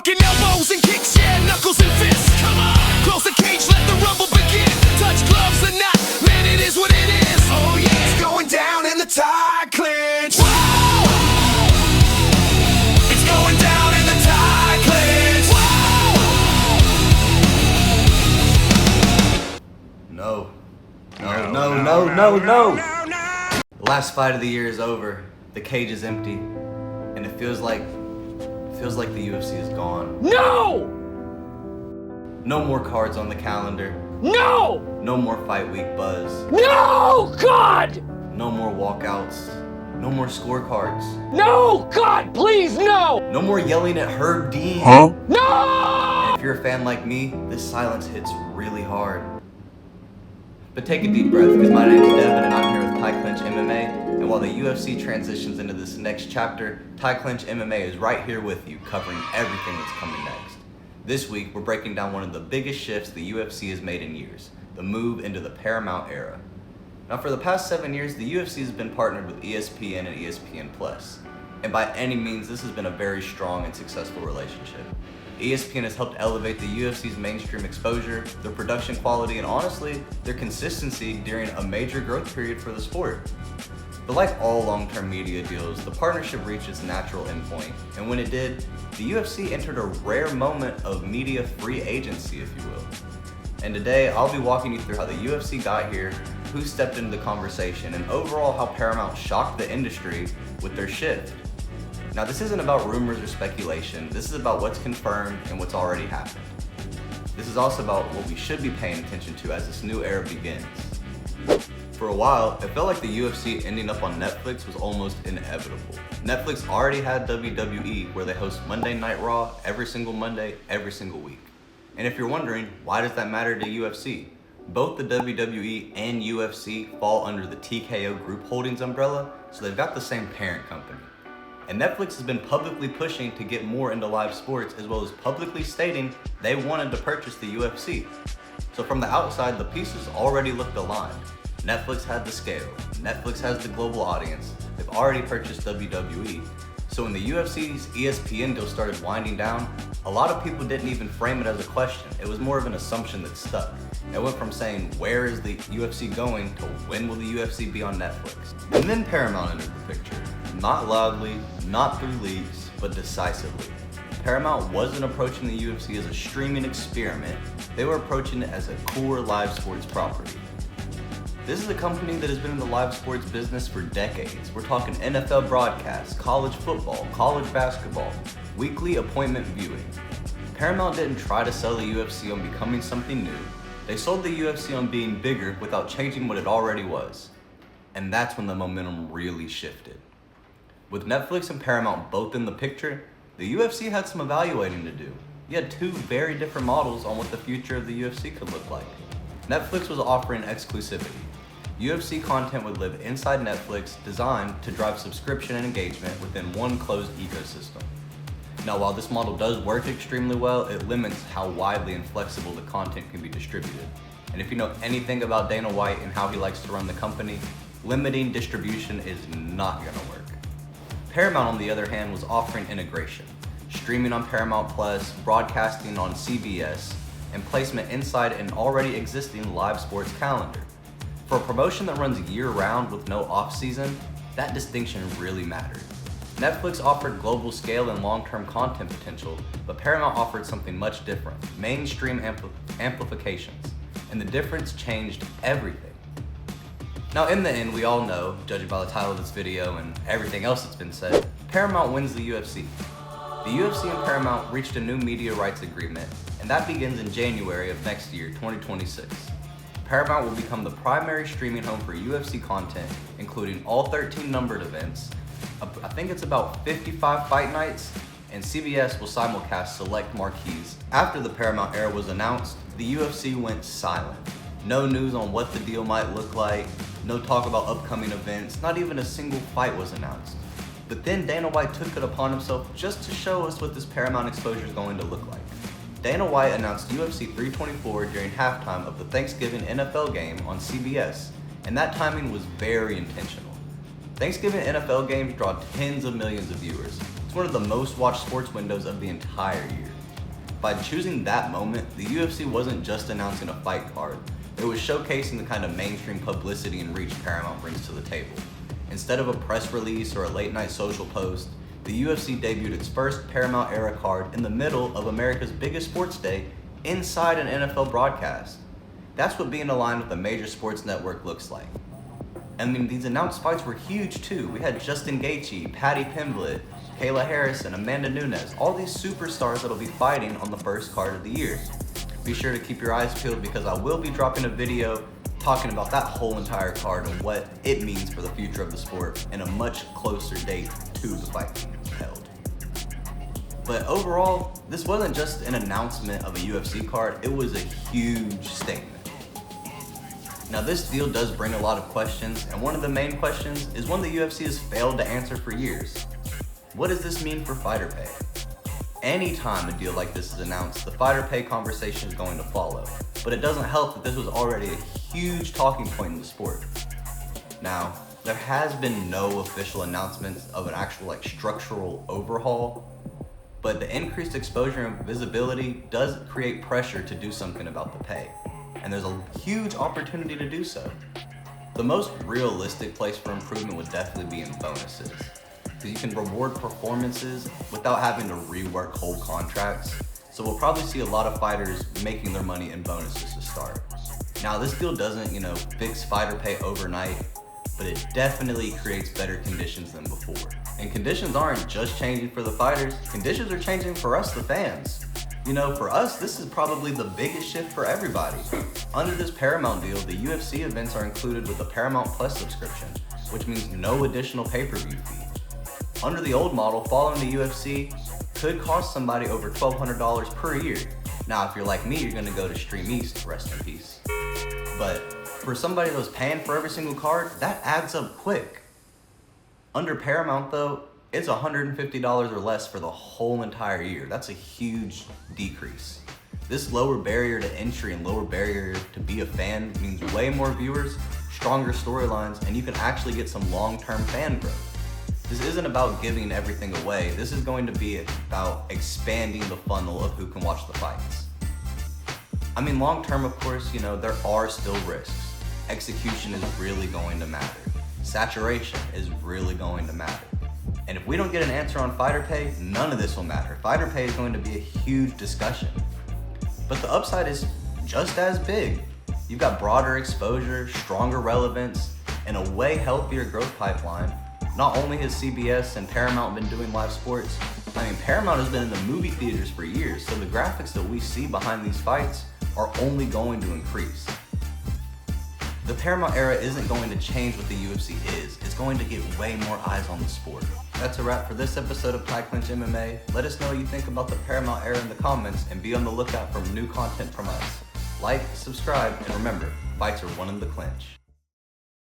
talking elbows and kicks, yeah, knuckles and fists. Come on, close the cage, let the rumble begin. Touch gloves or not, man, it is what it is. Oh yeah, it's going down in the Thai Clinch. Whoa! It's going down in the Thai Clinch. Whoa! No. The last fight of the year is over. The cage is empty, and it feels like the UFC is gone. No! No more cards on the calendar. No! No more fight week buzz. No! God! No more walkouts. No more scorecards. No! God, please, no! No more yelling at Herb Dean. No! And if you're a fan like me, this silence hits really hard. But take a deep breath, because my name's Devin and I'm here with Thai Clinch MMA. And while the UFC transitions into this next chapter, Thai Clinch MMA is right here with you, covering everything that's coming next. This week, we're breaking down one of the biggest shifts the UFC has made in years, the move into the Paramount Era. Now, for the past 7 years, the UFC has been partnered with ESPN and ESPN+. And by any means, this has been a very strong and successful relationship. ESPN has helped elevate the UFC's mainstream exposure, their production quality, and honestly, their consistency during a major growth period for the sport. But like all long-term media deals, the partnership reached its natural endpoint, and when it did, the UFC entered a rare moment of media free agency, if you will. And today, I'll be walking you through how the UFC got here, who stepped into the conversation, and overall how Paramount shocked the industry with their shift. Now, this isn't about rumors or speculation. This is about what's confirmed and what's already happened. This is also about what we should be paying attention to as this new era begins. For a while, it felt like the UFC ending up on Netflix was almost inevitable. Netflix already had WWE, where they host Monday Night Raw every single Monday, every single week. And if you're wondering, why does that matter to UFC? Both the WWE and UFC fall under the TKO Group Holdings umbrella, so they've got the same parent company. And Netflix has been publicly pushing to get more into live sports, as well as publicly stating they wanted to purchase the UFC. So from the outside, the pieces already looked aligned. Netflix had the scale, Netflix has the global audience, they've already purchased WWE. So when the UFC's ESPN deal started winding down, a lot of people didn't even frame it as a question. It was more of an assumption that stuck. It went from saying, where is the UFC going, to when will the UFC be on Netflix? And then Paramount entered the picture. Not loudly, not through leaks, but decisively. Paramount wasn't approaching the UFC as a streaming experiment. They were approaching it as a core live sports property. This is a company that has been in the live sports business for decades. We're talking NFL broadcasts, college football, college basketball, weekly appointment viewing. Paramount didn't try to sell the UFC on becoming something new. They sold the UFC on being bigger without changing what it already was. And that's when the momentum really shifted. With Netflix and Paramount both in the picture, the UFC had some evaluating to do. You had two very different models on what the future of the UFC could look like. Netflix was offering exclusivity. UFC content would live inside Netflix, designed to drive subscription and engagement within one closed ecosystem. Now, while this model does work extremely well, it limits how widely and flexible the content can be distributed. And if you know anything about Dana White and how he likes to run the company, limiting distribution is not gonna work. Paramount, on the other hand, was offering integration, streaming on Paramount Plus, broadcasting on CBS, and placement inside an already existing live sports calendar. For a promotion that runs year-round with no off-season, that distinction really mattered. Netflix offered global scale and long-term content potential, but Paramount offered something much different, mainstream amplifications, and the difference changed everything. Now, in the end, we all know, judging by the title of this video and everything else that's been said, Paramount wins the UFC. The UFC and Paramount reached a new media rights agreement, and that begins in January of next year, 2026. Paramount will become the primary streaming home for UFC content, including all 13 numbered events. I think it's about 55 fight nights, and CBS will simulcast select marquees. After the Paramount Era was announced, the UFC went silent. No news on what the deal might look like, no talk about upcoming events, not even a single fight was announced. But then Dana White took it upon himself just to show us what this Paramount exposure is going to look like. Dana White announced UFC 324 during halftime of the Thanksgiving NFL game on CBS, and that timing was very intentional. Thanksgiving NFL games draw tens of millions of viewers. It's one of the most watched sports windows of the entire year. By choosing that moment, the UFC wasn't just announcing a fight card, it was showcasing the kind of mainstream publicity and reach Paramount brings to the table. Instead of a press release or a late night social post, the UFC debuted its first Paramount Era card in the middle of America's biggest sports day inside an NFL broadcast. That's what being aligned with a major sports network looks like. I mean, these announced fights were huge too. We had Justin Gaethje, Paddy Pimblett, Kayla Harrison, Amanda Nunes, all these superstars that'll be fighting on the first card of the year. Be sure to keep your eyes peeled because I will be dropping a video talking about that whole entire card and what it means for the future of the sport in a much closer date to the fight being held. But overall, this wasn't just an announcement of a UFC card, it was a huge statement. Now this deal does bring a lot of questions, and one of the main questions is one the UFC has failed to answer for years. What does this mean for fighter pay? Anytime a deal like this is announced, the fighter pay conversation is going to follow. But it doesn't help that this was already a huge talking point in the sport. Now, there has been no official announcements of an actual structural overhaul, but the increased exposure and visibility does create pressure to do something about the pay. And there's a huge opportunity to do so. The most realistic place for improvement would definitely be in bonuses. Because you can reward performances without having to rework whole contracts. So we'll probably see a lot of fighters making their money in bonuses to start. Now this deal doesn't, fix fighter pay overnight, but it definitely creates better conditions than before. And conditions aren't just changing for the fighters, conditions are changing for us, the fans. For us, this is probably the biggest shift for everybody. Under this Paramount deal, the UFC events are included with a Paramount Plus subscription, which means no additional pay-per-view fee. Under the old model, following the UFC could cost somebody over $1,200 per year. Now, if you're like me, you're gonna go to Stream East, rest in peace. But for somebody that was paying for every single card, that adds up quick. Under Paramount though, it's $150 or less for the whole entire year. That's a huge decrease. This lower barrier to entry and lower barrier to be a fan means way more viewers, stronger storylines, and you can actually get some long-term fan growth. This isn't about giving everything away. This is going to be about expanding the funnel of who can watch the fights. I mean, long-term, of course, there are still risks. Execution is really going to matter. Saturation is really going to matter. And if we don't get an answer on fighter pay, none of this will matter. Fighter pay is going to be a huge discussion. But the upside is just as big. You've got broader exposure, stronger relevance, and a way healthier growth pipeline. Not only has CBS and Paramount been doing live sports, Paramount has been in the movie theaters for years, so the graphics that we see behind these fights are only going to increase. The Paramount Era isn't going to change what the UFC is. It's going to get way more eyes on the sport. That's a wrap for this episode of Thai Clinch MMA. Let us know what you think about the Paramount Era in the comments and be on the lookout for new content from us. Like, subscribe, and remember, fights are won in the clinch.